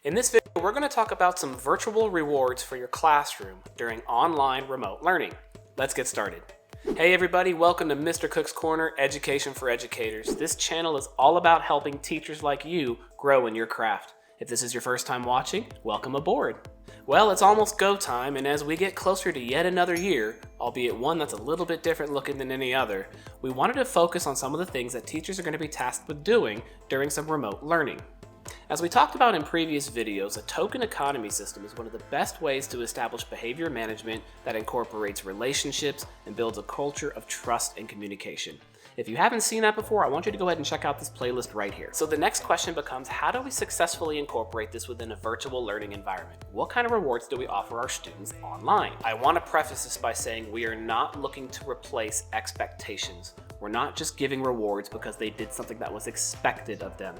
In this video, we're going to talk about some virtual rewards for your classroom during online remote learning. Let's get started. Hey everybody, welcome to Mr. Cook's Corner, Education for Educators. This channel is all about helping teachers like you grow in your craft. If this is your first time watching, welcome aboard. Well, it's almost go time, and as we get closer to yet another year, albeit one that's a little bit different looking than any other, we wanted to focus on some of the things that teachers are going to be tasked with doing during some remote learning. As we talked about in previous videos, a token economy system is one of the best ways to establish behavior management that incorporates relationships and builds a culture of trust and communication. If you haven't seen that before, I want you to go ahead and check out this playlist right here. So the next question becomes, how do we successfully incorporate this within a virtual learning environment? What kind of rewards do we offer our students online? I want to preface this by saying we are not looking to replace expectations. We're not just giving rewards because they did something that was expected of them.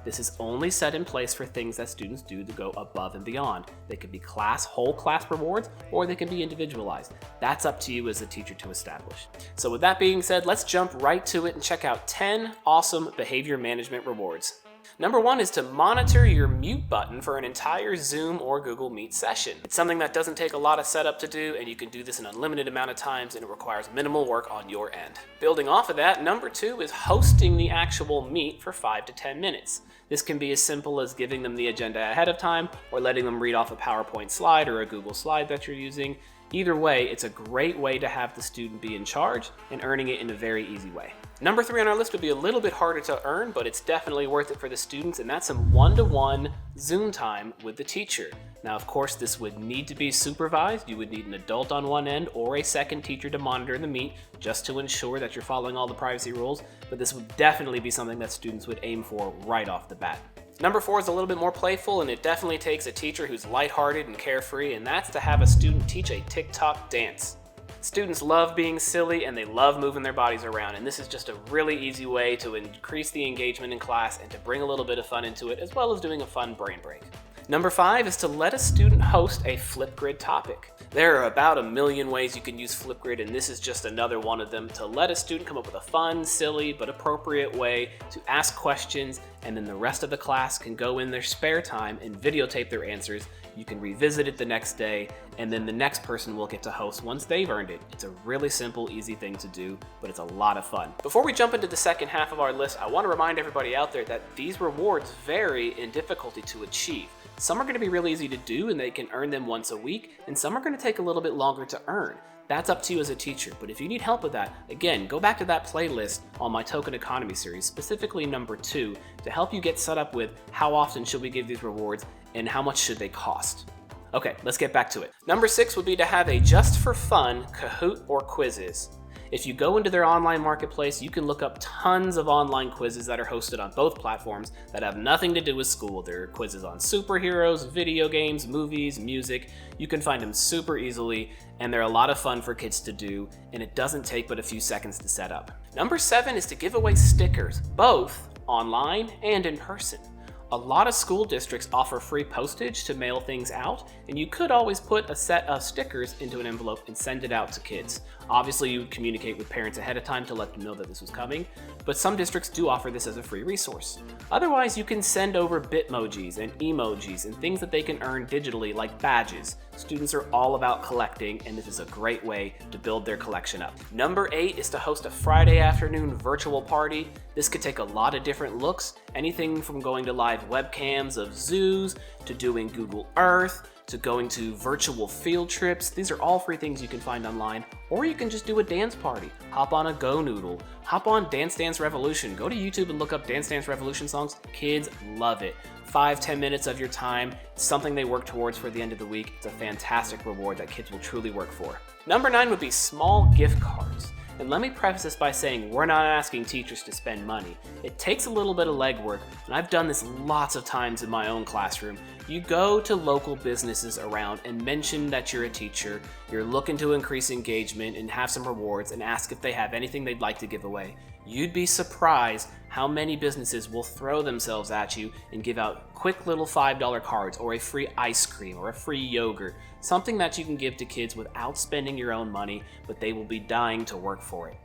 This is only set in place for things that students do to go above and beyond. They could be whole class rewards, or they can be individualized. That's up to you as a teacher to establish. So with that being said, let's jump right to it and check out 10 awesome behavior management rewards. Number one is to monitor your mute button for an entire Zoom or Google Meet session. It's something that doesn't take a lot of setup to do, and you can do this an unlimited amount of times, and it requires minimal work on your end. Building off of that, number two is hosting the actual meet for 5 to 10 minutes. This can be as simple as giving them the agenda ahead of time or letting them read off a PowerPoint slide or a Google slide that you're using. Either way, it's a great way to have the student be in charge and earning it in a very easy way. Number three on our list would be a little bit harder to earn, but it's definitely worth it for the students, and that's some one-to-one Zoom time with the teacher. Now, of course, this would need to be supervised. You would need an adult on one end or a second teacher to monitor the meet just to ensure that you're following all the privacy rules, but this would definitely be something that students would aim for right off the bat. Number four is a little bit more playful, and it definitely takes a teacher who's lighthearted and carefree, and that's to have a student teach a TIK-TOK dance. Students love being silly and they love moving their bodies around, and this is just a really easy way to increase the engagement in class and to bring a little bit of fun into it, as well as doing a fun brain break. Number five is to let a student host a FLIPGRID topic. There are about a million ways you can use FLIPGRID, and this is just another one of them to let a student come up with a fun, silly, but appropriate way to ask questions, and then the rest of the class can go in their spare time and videotape their answers. You can revisit it the next day, and then the next person will get to host once they've earned it. It's a really simple, easy thing to do, but it's a lot of fun. Before we jump into the second half of our list, I want to remind everybody out there that these rewards vary in difficulty to achieve. Some are going to be really easy to do and they can earn them once a week, and some are going to take a little bit longer to earn. That's up to you as a teacher, but if you need help with that, again, go back to that playlist on my token economy series, specifically number 2, to help you get set up with how often should we give these rewards and how much should they cost. Okay, let's get back to it. Number 6 would be to have a just for fun Kahoot or quizzes. If you go into their online marketplace, you can look up tons of online quizzes that are hosted on both platforms that have nothing to do with school. There are quizzes on superheroes, video games, movies, music. You can find them super easily, and they're a lot of fun for kids to do, and it doesn't take but a few seconds to set up. Number 7 is to give away stickers, both online and in person. A lot of school districts offer free postage to mail things out, and you could always put a set of stickers into an envelope and send it out to kids. Obviously, you would communicate with parents ahead of time to let them know that this was coming, but some districts do offer this as a free resource. Otherwise, you can send over Bitmojis and emojis and things that they can earn digitally like badges. Students are all about collecting, and this is a great way to build their collection up. Number 8 is to host a Friday afternoon virtual party. This could take a lot of different looks, anything from going to live webcams of zoos, to doing Google Earth, to going to virtual field trips. These are all free things you can find online, or you can just do a dance party. Hop on a Go Noodle, hop on Dance Dance Revolution. Go to YouTube and look up Dance Dance Revolution songs. Kids love it. 5-10 minutes of your time, it's something they work towards for the end of the week. It's a fantastic reward that kids will truly work for. Number 9 would be small gift cards. And let me preface this by saying we're not asking teachers to spend money. It takes a little bit of legwork, and I've done this lots of times in my own classroom. You go to local businesses around and mention that you're a teacher, you're looking to increase engagement and have some rewards, and ask if they have anything they'd like to give away. You'd be surprised how many businesses will throw themselves at you and give out quick little $5 cards or a free ice cream or a free yogurt, something that you can give to kids without spending your own money, but they will be dying to work for it.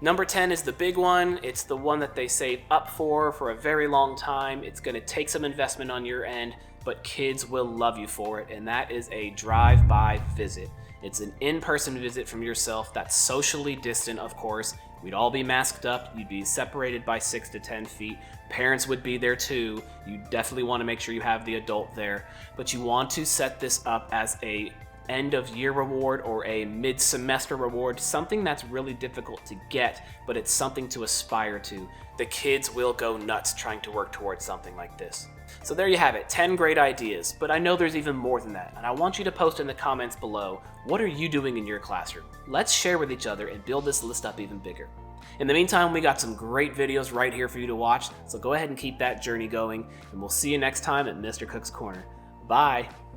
Number 10 is the big one. It's the one that they save up for a very long time. It's going to take some investment on your end, but kids will love you for it, and that is a drive-by visit. It's an in-person visit from yourself that's socially distant, of course. We'd all be masked up. You'd be separated by 6 to 10 feet. Parents would be there too. You definitely want to make sure you have the adult there. But you want to set this up as a end of year reward or a mid-semester reward, something that's really difficult to get, but it's something to aspire to. The kids will go nuts trying to work towards something like this. So there you have it, 10 great ideas, but I know there's even more than that, and I want you to post in the comments below, what are you doing in your classroom? Let's share with each other and build this list up even bigger. In the meantime, we got some great videos right here for you to watch, so go ahead and keep that journey going, and we'll see you next time at Mr. Cook's Corner. Bye!